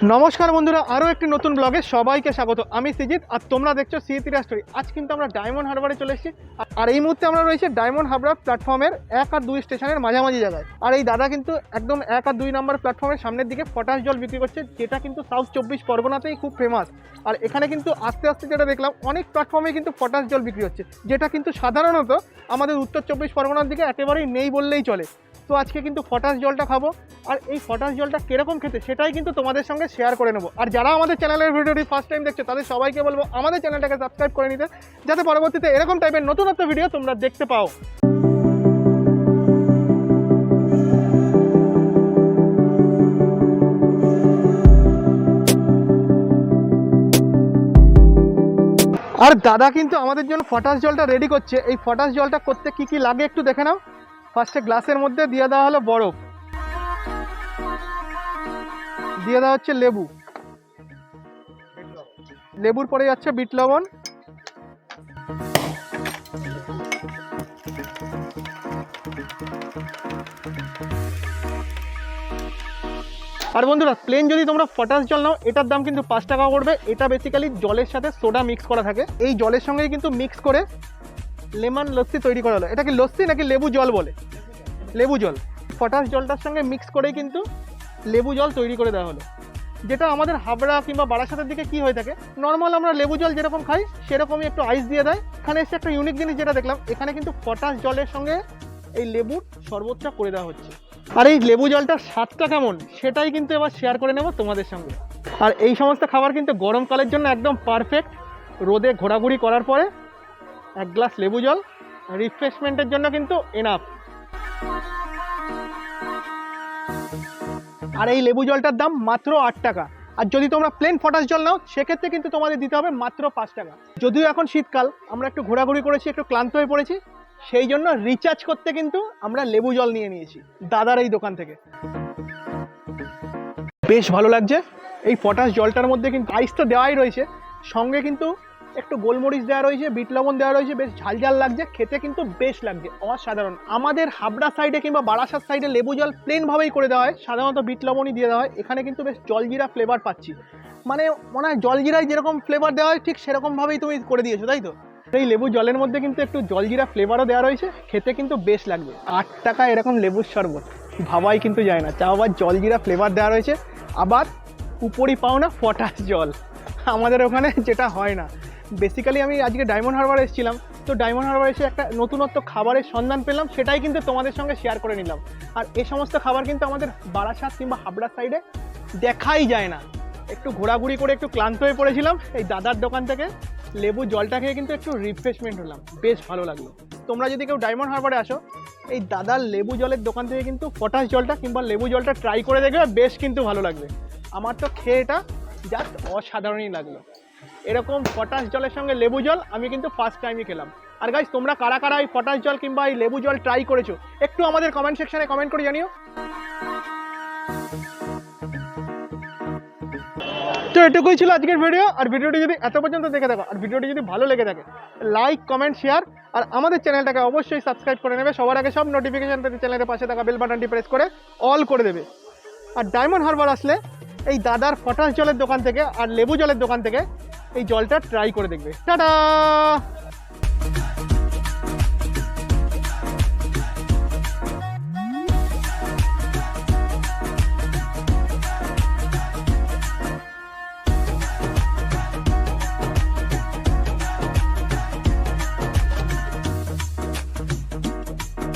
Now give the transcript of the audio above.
নমস্কার বন্ধুরা, আরও একটি নতুন ব্লগে সবাইকে স্বাগত। আমি সিজিত আর তোমরা দেখছো সিজিত স্টোরি। আজ কিন্তু আমরা ডায়মন্ড হারবারে চলে এসেছি। আর এই মুহূর্তে আমরা রয়েছে ডায়মন্ড হারবার প্ল্যাটফর্মের 1 আর 2 স্টেশনের মাঝামাঝি জায়গায়। আর এই দাদা কিন্তু একদম 1 আর 2 নম্বর প্ল্যাটফর্মের সামনের দিকে পটাশ জল বিক্রি করছে, যেটা কিন্তু সাউথ 24 পরগনাতেই খুব ফেমাস। আর এখানে কিন্তু আস্তে আস্তে যেটা দেখলাম, অনেক প্ল্যাটফর্মে কিন্তু পটাশ জল বিক্রি হচ্ছে, যেটা কিন্তু সাধারণত আমাদের উত্তর 24 পরগনার দিকে একেবারেই নেই বললেই চলে। তো আজকে কিন্তু পটাশ জলটা খাবো, আর এই পটাশ জলটা কিরকম খেতে সেটাই কিন্তু তোমাদের সঙ্গে শেয়ার করে নেবো। আর যারা আমাদের চ্যানেলের ভিডিওটি ফার্স্ট টাইম দেখছো তাদের সবাইকে বলবো আমাদের চ্যানেলটাকে সাবস্ক্রাইব করে নিতে, যাতে পরবর্তীতে এরকম টাইপের নতুনত্ব ভিডিও তোমরা দেখতে পাও। আর দাদা কিন্তু আমাদের জন্য পটাশ জলটা রেডি করছে। এই পটাশ জলটা করতে কি কি লাগে একটু দেখে নাও। ফার্স্টে গ্লাসের মধ্যে দিয়ে দেওয়া হলো বরফ, দিয়ে দেওয়া হচ্ছে লেবু, লেবুর পরে যাচ্ছে বিট লবণ, আর বন্ধুরা প্লেন যদি তোমরা পটাশ জল নাও এটার দাম কিন্তু 5 টাকা পড়বে। এটা বেসিক্যালি জলের সাথে সোডা মিক্স করা থাকে। এই জলের সঙ্গেই কিন্তু মিক্স করে লেমন লস্যি তৈরি করা হলো। এটা কি লস্যি নাকি লেবু জল বলে? লেবু জল। পটাশ জলটার সঙ্গে মিক্স করেই কিন্তু লেবু জল তৈরি করে দেওয়া হলো, যেটা আমাদের হাবড়া কিংবা বারাসাতের দিকে কি হয়ে থাকে, নর্মাল আমরা লেবু জল যেরকম খাই সেরকমই একটু আইস দিয়ে দেয়। এখানে এসে একটা ইউনিক জিনিস যেটা দেখলাম, এখানে কিন্তু পটাশ জলের সঙ্গে এই লেবুর শরবতটা করে দেওয়া হচ্ছে। আর এই লেবু জলটার স্বাদটা কেমন সেটাই কিন্তু এবার শেয়ার করে নেব তোমাদের সঙ্গে। আর এই সমস্ত খাবার কিন্তু গরমকালের জন্য একদম পারফেক্ট। রোদে ঘোরাঘুরি করার পরে এক গ্লাস লেবু জল রিফ্রেশমেন্টের জন্য কিন্তু এনাফ। আর এই লেবু জলটার দাম মাত্র 8 টাকা। আর যদি তোমরা প্লেন পটাশ জল নাও সেক্ষেত্রে কিন্তু তোমাদের দিতে হবে মাত্র 5 টাকা। যদিও এখন শীতকাল, আমরা একটু ঘোরাঘুরি করেছি, একটু ক্লান্ত হয়ে পড়েছি, সেই জন্য রিচার্জ করতে কিন্তু আমরা লেবু জল নিয়ে নিয়েছি দাদার এই দোকান থেকে। বেশ ভালো লাগছে। এই পটাশ জলটার মধ্যে কিন্তু আইস তো দেওয়াই রয়েছে, সঙ্গে কিন্তু একটু গোলমরিচ দেওয়া রয়েছে, বিট লবণ দেওয়া রয়েছে, বেশ ঝালঝাল লাগছে, খেতে কিন্তু বেশ লাগছে, অসাধারণ। আমাদের হাবড়া সাইডে কিংবা বারাসাত সাইডে লেবু জল প্লেনভাবেই করে দেওয়া হয়, সাধারণত বিট লবণই দিয়ে দেওয়া হয়। এখানে কিন্তু বেশ জলজিরা ফ্লেভার পাচ্ছি, মানে মনে হয় জলজিরায় যেরকম ফ্লেভার দেওয়া হয় ঠিক সেরকমভাবেই তুমি করে দিয়েছো, তাই তো? এই লেবু জলের মধ্যে কিন্তু একটু জলজিরা ফ্লেভারও দেওয়া রয়েছে, খেতে কিন্তু বেশ লাগবে। 8 টাকা এরকম লেবুর শরবত ভাবাই কিন্তু যায় না, তাও আবার জলজিরা ফ্লেভার দেওয়া রয়েছে, আবার উপরই পাও না পটাশ জল। আমাদের ওখানে যেটা হয় না। বেসিক্যালি আমি আজকে ডায়মন্ড হারবার এসেছিলাম, তো ডায়মন্ড হারবার এসে একটা নতুনত্ব খাবারের সন্ধান পেলাম, সেটাই কিন্তু তোমাদের সঙ্গে শেয়ার করে নিলাম। আর এই সমস্ত খাবার কিন্তু আমাদের বারাসাত কিংবা হাবড়া সাইডে দেখাই যায় না। একটু ঘোরাঘুরি করে একটু ক্লান্ত হয়ে পড়েছিলাম, এই দাদার দোকান থেকে লেবু জলটা খেয়ে কিন্তু একটু রিফ্রেশমেন্ট হলাম, বেশ ভালো লাগলো। তোমরা যদি কেউ ডায়মন্ড হারবারে আসো, এই দাদার লেবু জলের দোকান থেকে কিন্তু পটাশ জলটা কিংবা লেবু জলটা ট্রাই করে দেখবে, বেশ কিন্তু ভালো লাগবে। আমার তো খেয়ে এটা জাস্ট অসাধারণই লাগলো। এরকম পটাশ জলের সঙ্গে লেবু জল আমি কিন্তু ফার্স্ট টাইমই খেলাম। আর গাইস, তোমরা কারা কারা এই পটাশ জল কিংবা এই লেবু জল ট্রাই করেছো একটু আমাদের কমেন্ট সেকশনে কমেন্ট করে জানিও। তো এটুকুই ছিল আজকের ভিডিও। আর ভিডিওটি যদি এত পর্যন্ত দেখে থাকো, আর ভিডিওটি যদি ভালো লেগে থাকে, লাইক কমেন্ট শেয়ার, আর আমাদের চ্যানেলটাকে অবশ্যই সাবস্ক্রাইব করে নেবে। সবার আগে সব নোটিফিকেশন পেতে চ্যানেলের পাশে থাকা বেল বাটনটি প্রেস করে অল করে দেবে। আর ডায়মন্ড হারবার আসলে এই দাদার পটাশ জলের দোকান থেকে আর লেবু জলের দোকান থেকে এই জলটা ট্রাই করে দেখবে। টাটা।